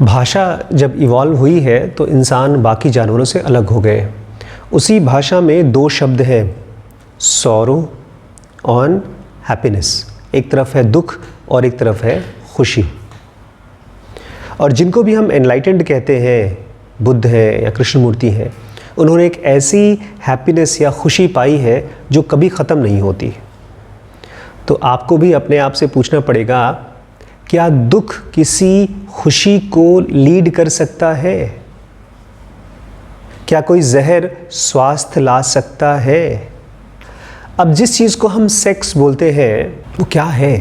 भाषा जब इवॉल्व हुई है तो इंसान बाकी जानवरों से अलग हो गए। उसी भाषा में दो शब्द हैं, सॉरो और हैप्पीनेस। एक तरफ है दुख और एक तरफ है खुशी। और जिनको भी हम एनलाइटेंड कहते हैं, बुद्ध है या कृष्णमूर्ति है, उन्होंने एक ऐसी हैप्पीनेस या खुशी पाई है जो कभी ख़त्म नहीं होती। तो आपको भी अपने आप से पूछना पड़ेगा, क्या दुख किसी खुशी को लीड कर सकता है? क्या कोई जहर स्वास्थ्य ला सकता है? अब जिस चीज़ को हम सेक्स बोलते हैं वो क्या है?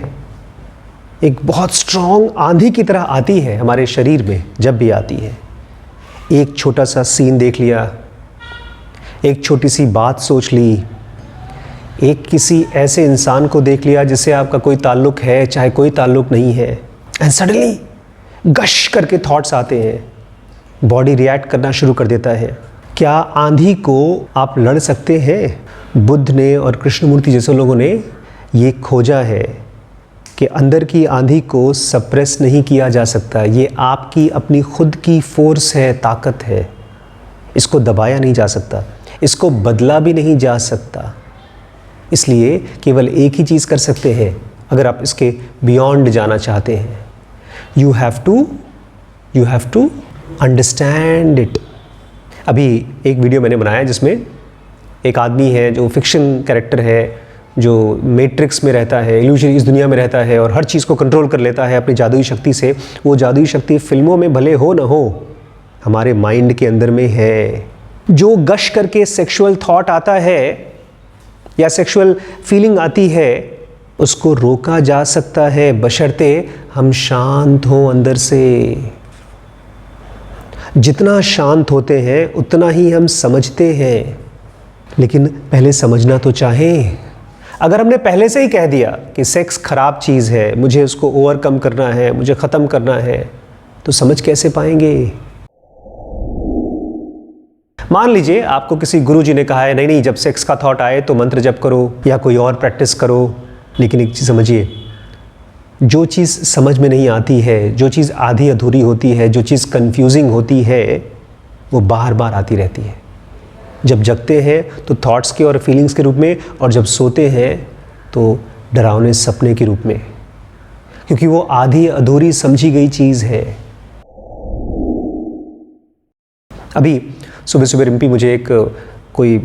एक बहुत स्ट्रॉन्ग आंधी की तरह आती है हमारे शरीर में। जब भी आती है, एक छोटा सा सीन देख लिया, एक छोटी सी बात सोच ली, एक किसी ऐसे इंसान को देख लिया जिससे आपका कोई ताल्लुक़ है चाहे कोई ताल्लुक़ नहीं है, एंड सडनली गश करके थॉट्स आते हैं, बॉडी रिएक्ट करना शुरू कर देता है। क्या आंधी को आप लड़ सकते हैं? बुद्ध ने और कृष्णमूर्ति जैसे लोगों ने ये खोजा है कि अंदर की आंधी को सप्रेस नहीं किया जा सकता। ये आपकी अपनी खुद की फोर्स है, ताकत है। इसको दबाया नहीं जा सकता, इसको बदला भी नहीं जा सकता। इसलिए केवल एक ही चीज़ कर सकते हैं अगर आप इसके बियॉन्ड जाना चाहते हैं। You have to understand it. अभी एक वीडियो मैंने बनाया जिसमें एक आदमी है जो फिक्शन कैरेक्टर है, जो मैट्रिक्स में रहता है, इल्यूजन इस दुनिया में रहता है और हर चीज़ को कंट्रोल कर लेता है अपनी जादुई शक्ति से। वो जादुई शक्ति फिल्मों में भले हो ना हो, हमारे माइंड के अंदर में है। जो गश करके सेक्सुअल थॉट आता है या सेक्सुअल फीलिंग आती है, उसको रोका जा सकता है बशर्ते हम शांत हों अंदर से। जितना शांत होते हैं उतना ही हम समझते हैं, लेकिन पहले समझना तो चाहें। अगर हमने पहले से ही कह दिया कि सेक्स खराब चीज़ है, मुझे उसको ओवरकम करना है, मुझे ख़त्म करना है, तो समझ कैसे पाएंगे? मान लीजिए आपको किसी गुरुजी ने कहा है नहीं नहीं, जब सेक्स का थॉट आए तो मंत्र जप करो या कोई और प्रैक्टिस करो। लेकिन एक चीज़ समझिए, जो चीज़ समझ में नहीं आती है, जो चीज़ आधी अधूरी होती है, जो चीज़ कंफ्यूजिंग होती है, वो बार बार आती रहती है। जब जगते हैं तो थॉट्स के और फीलिंग्स के रूप में, और जब सोते हैं तो डरावने सपने के रूप में, क्योंकि वो आधी अधूरी समझी गई चीज़ है। अभी सुबह सुबह रिम्पी मुझे एक कोई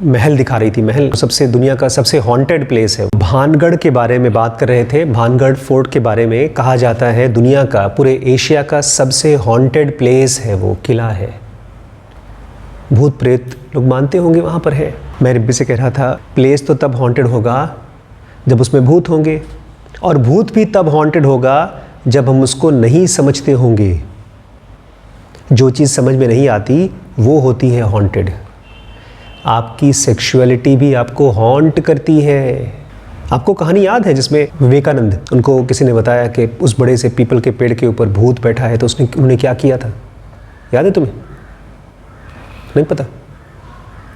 महल दिखा रही थी। महल सबसे दुनिया का सबसे हॉन्टेड प्लेस है। भानगढ़ के बारे में बात कर रहे थे। भानगढ़ फोर्ट के बारे में कहा जाता है दुनिया का, पूरे एशिया का सबसे हॉन्टेड प्लेस है, वो किला है। भूत प्रेत लोग मानते होंगे वहाँ पर है। मैं रिम्पी से कह रहा था, प्लेस तो तब हॉन्टेड होगा जब उसमें भूत होंगे, और भूत भी तब हॉन्टेड होगा जब हम उसको नहीं समझते होंगे। जो चीज़ समझ में नहीं आती वो होती है हॉन्टेड। आपकी सेक्सुअलिटी भी आपको हॉन्ट करती है। आपको कहानी याद है जिसमें विवेकानंद, उनको किसी ने बताया कि उस बड़े से पीपल के पेड़ के ऊपर भूत बैठा है, तो उन्होंने क्या किया था? याद है तुम्हें? नहीं पता?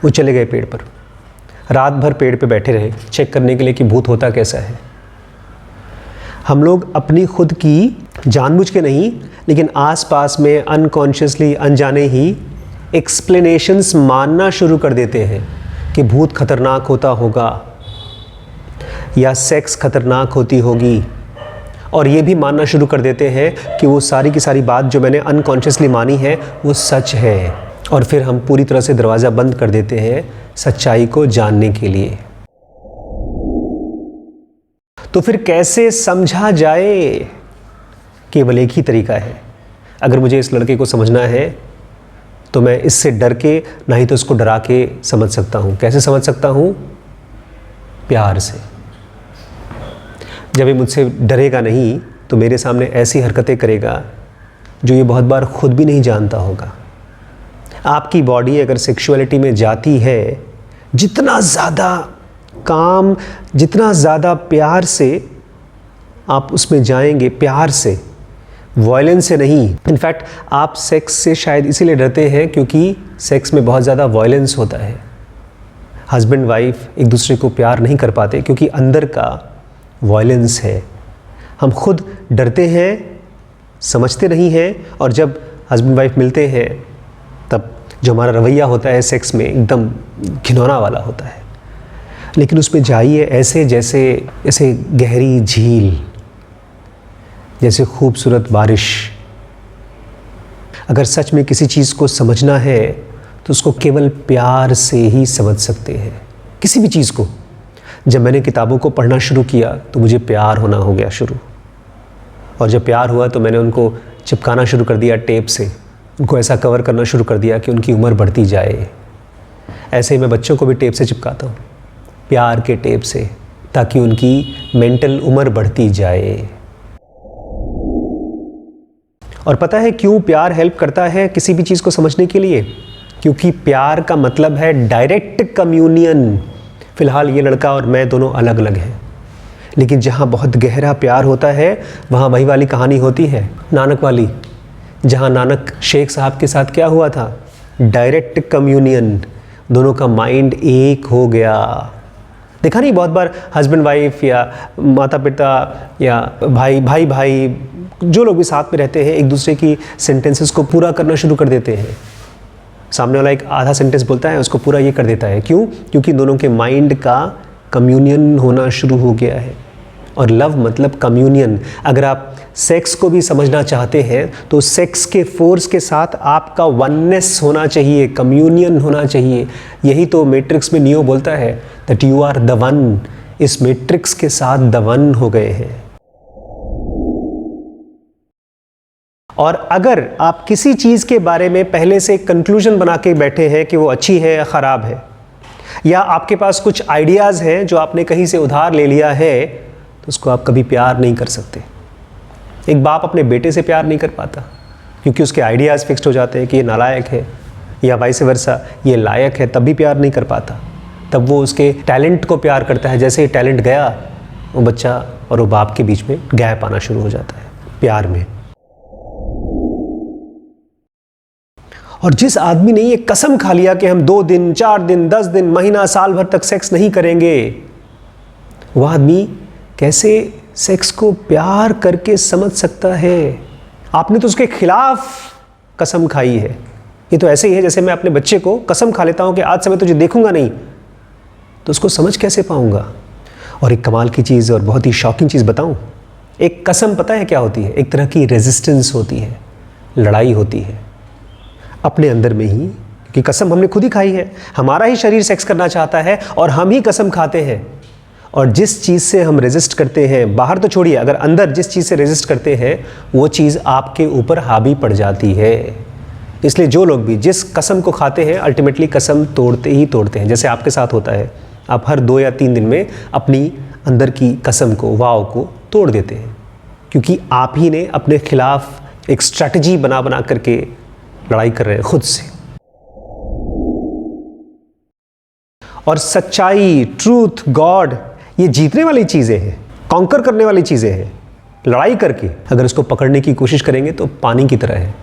वो चले गए पेड़ पर, रात भर पेड़ पे बैठे रहे चेक करने के लिए कि भूत होता कैसा है। हम लोग अपनी खुद की जानबूझ के नहीं, लेकिन आसपास में अनकॉन्शियसली, अनजाने ही एक्सप्लेनेशंस मानना शुरू कर देते हैं कि भूत खतरनाक होता होगा या सेक्स खतरनाक होती होगी, और ये भी मानना शुरू कर देते हैं कि वो सारी की सारी बात जो मैंने अनकॉन्शियसली मानी है वो सच है, और फिर हम पूरी तरह से दरवाज़ा बंद कर देते हैं सच्चाई को जानने के लिए। तो फिर कैसे समझा जाए? केवल एक ही तरीका है। अगर मुझे इस लड़के को समझना है तो मैं इससे डर के, ना ही तो इसको डरा के समझ सकता हूँ। कैसे समझ सकता हूँ? प्यार से। जब ये मुझसे डरेगा नहीं तो मेरे सामने ऐसी हरकतें करेगा जो ये बहुत बार खुद भी नहीं जानता होगा। आपकी बॉडी अगर सेक्सुअलिटी में जाती है, जितना ज़्यादा काम, जितना ज़्यादा प्यार से आप उसमें जाएंगे, प्यार से, वॉयलेंस से नहीं। इनफैक्ट आप सेक्स से शायद इसीलिए डरते हैं क्योंकि सेक्स में बहुत ज़्यादा वॉयलेंस होता है। हस्बैंड वाइफ एक दूसरे को प्यार नहीं कर पाते क्योंकि अंदर का वॉयलेंस है। हम खुद डरते हैं समझते नहीं हैं, और जब हस्बैंड वाइफ मिलते हैं तब जो हमारा रवैया होता है सेक्स में एकदम घिनौना वाला होता है। लेकिन उसमें जाइए ऐसे जैसे गहरी झील, जैसे खूबसूरत बारिश। अगर सच में किसी चीज़ को समझना है तो उसको केवल प्यार से ही समझ सकते हैं, किसी भी चीज़ को। जब मैंने किताबों को पढ़ना शुरू किया तो मुझे प्यार होना हो गया शुरू, और जब प्यार हुआ तो मैंने उनको चिपकाना शुरू कर दिया टेप से, उनको ऐसा कवर करना शुरू कर दिया कि उनकी उम्र बढ़ती जाए। ऐसे ही मैं बच्चों को भी टेप से चिपकाता हूँ, प्यार के टेप से, ताकि उनकी मेंटल उम्र बढ़ती जाए। और पता है क्यों प्यार हेल्प करता है किसी भी चीज़ को समझने के लिए? क्योंकि प्यार का मतलब है डायरेक्ट कम्युनियन। फ़िलहाल ये लड़का और मैं दोनों अलग अलग हैं, लेकिन जहाँ बहुत गहरा प्यार होता है वहाँ वही वाली कहानी होती है, नानक वाली, जहाँ नानक शेख साहब के साथ क्या हुआ था? डायरेक्ट कम्युनियन, दोनों का माइंड एक हो गया। देखा नहीं बहुत बार हस्बैंड वाइफ या माता पिता या भाई भाई जो लोग भी साथ में रहते हैं एक दूसरे की सेंटेंसेस को पूरा करना शुरू कर देते हैं। सामने वाला एक आधा सेंटेंस बोलता है, उसको पूरा ये कर देता है। क्यों? क्योंकि दोनों के माइंड का कम्युनियन होना शुरू हो गया है। और लव मतलब कम्युनियन। अगर आप सेक्स को भी समझना चाहते हैं तो सेक्स के फोर्स के साथ आपका वननेस होना चाहिए, कम्युनियन होना चाहिए। यही तो मैट्रिक्स में नियो बोलता है that you are the one. इस मैट्रिक्स के साथ द वन हो गए हैं। और अगर आप किसी चीज़ के बारे में पहले से कंक्लूजन बना के बैठे हैं कि वो अच्छी है या ख़राब है, या आपके पास कुछ आइडियाज़ हैं जो आपने कहीं से उधार ले लिया है, तो उसको आप कभी प्यार नहीं कर सकते। एक बाप अपने बेटे से प्यार नहीं कर पाता क्योंकि उसके आइडियाज़ फिक्स्ड हो जाते हैं कि ये नालायक है, या वाइस वर्सा ये लायक है, तब भी प्यार नहीं कर पाता। तब वो उसके टैलेंट को प्यार करता है। जैसे ही टैलेंट गया, वो बच्चा और वो बाप के बीच में गैप आना शुरू हो जाता है प्यार में। और जिस आदमी ने ये कसम खा लिया कि हम 2 दिन 4 दिन 10 दिन महीना साल भर तक सेक्स नहीं करेंगे, वह आदमी कैसे सेक्स को प्यार करके समझ सकता है? आपने तो उसके खिलाफ कसम खाई है। ये तो ऐसे ही है जैसे मैं अपने बच्चे को कसम खा लेता हूं कि आज से मैं तुझे देखूंगा नहीं, तो उसको समझ कैसे पाऊंगा? और एक कमाल की चीज़ और बहुत ही शॉकिंग चीज़ बताऊं, एक कसम पता है क्या होती है? एक तरह की रेजिस्टेंस होती है, लड़ाई होती है अपने अंदर में ही, क्योंकि कसम हमने खुद ही खाई है। हमारा ही शरीर सेक्स करना चाहता है और हम ही कसम खाते हैं। और जिस चीज़ से हम रेजिस्ट करते हैं, बाहर तो छोड़िए, अगर अंदर जिस चीज़ से रेजिस्ट करते हैं वो चीज़ आपके ऊपर हावी पड़ जाती है। इसलिए जो लोग भी जिस कसम को खाते हैं अल्टीमेटली कसम तोड़ते ही तोड़ते हैं। जैसे आपके साथ होता है, आप हर 2 या 3 दिन में अपनी अंदर की कसम को, वाव को तोड़ देते हैं, क्योंकि आप ही ने अपने खिलाफ एक स्ट्रैटेजी बना करके लड़ाई कर रहे हैं खुद से। और सच्चाई, ट्रूथ, गॉड, ये जीतने वाली चीज़ें हैं, कॉन्कर करने वाली चीज़ें हैं। लड़ाई करके अगर इसको पकड़ने की कोशिश करेंगे तो पानी की तरह है,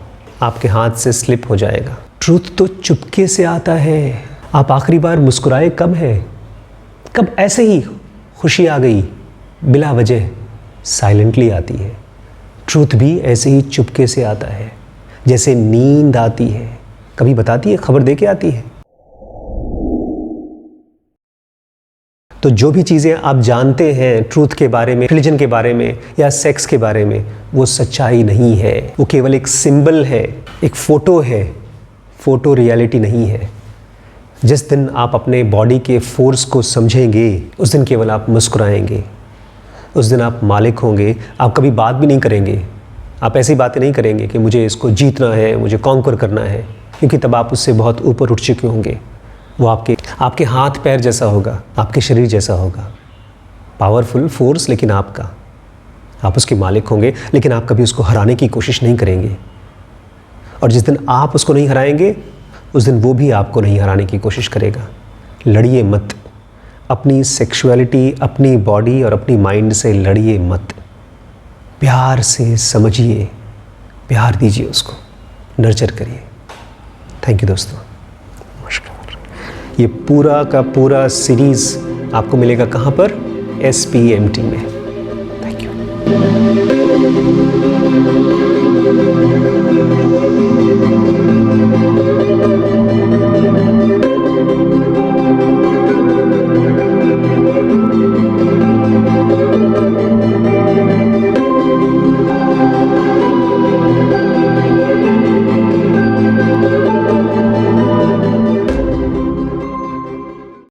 आपके हाथ से स्लिप हो जाएगा। ट्रूथ तो चुपके से आता है। आप आखिरी बार मुस्कुराए कब है? कब ऐसे ही खुशी आ गई बिला वजह? साइलेंटली आती है। ट्रूथ भी ऐसे ही चुपके से आता है, जैसे नींद आती है, कभी बताती है, खबर दे के आती है। तो जो भी चीज़ें आप जानते हैं ट्रूथ के बारे में, रिलीजन के बारे में या सेक्स के बारे में, वो सच्चाई नहीं है। वो केवल एक सिंबल है, एक फ़ोटो है। फ़ोटो रियलिटी नहीं है। जिस दिन आप अपने बॉडी के फोर्स को समझेंगे, उस दिन केवल आप मुस्कुराएंगे, उस दिन आप मालिक होंगे। आप कभी बात भी नहीं करेंगे, आप ऐसी बातें नहीं करेंगे कि मुझे इसको जीतना है, मुझे कॉन्कर करना है, क्योंकि तब आप उससे बहुत ऊपर उठ चुके होंगे। वो आपके हाथ पैर जैसा होगा, आपके शरीर जैसा होगा, पावरफुल फोर्स, लेकिन आपका, आप उसके मालिक होंगे, लेकिन आप कभी उसको हराने की कोशिश नहीं करेंगे। और जिस दिन आप उसको नहीं हराएंगे, उस दिन वो भी आपको नहीं हराने की कोशिश करेगा। लड़िए मत, अपनी सेक्सुअलिटी, अपनी बॉडी और अपनी माइंड से लड़िए मत। प्यार से समझिए, प्यार दीजिए उसको, नर्चर करिए। थैंक यू दोस्तों, नमस्कार। ये पूरा का पूरा सीरीज़ आपको मिलेगा कहाँ पर? SPMT में। Thank you.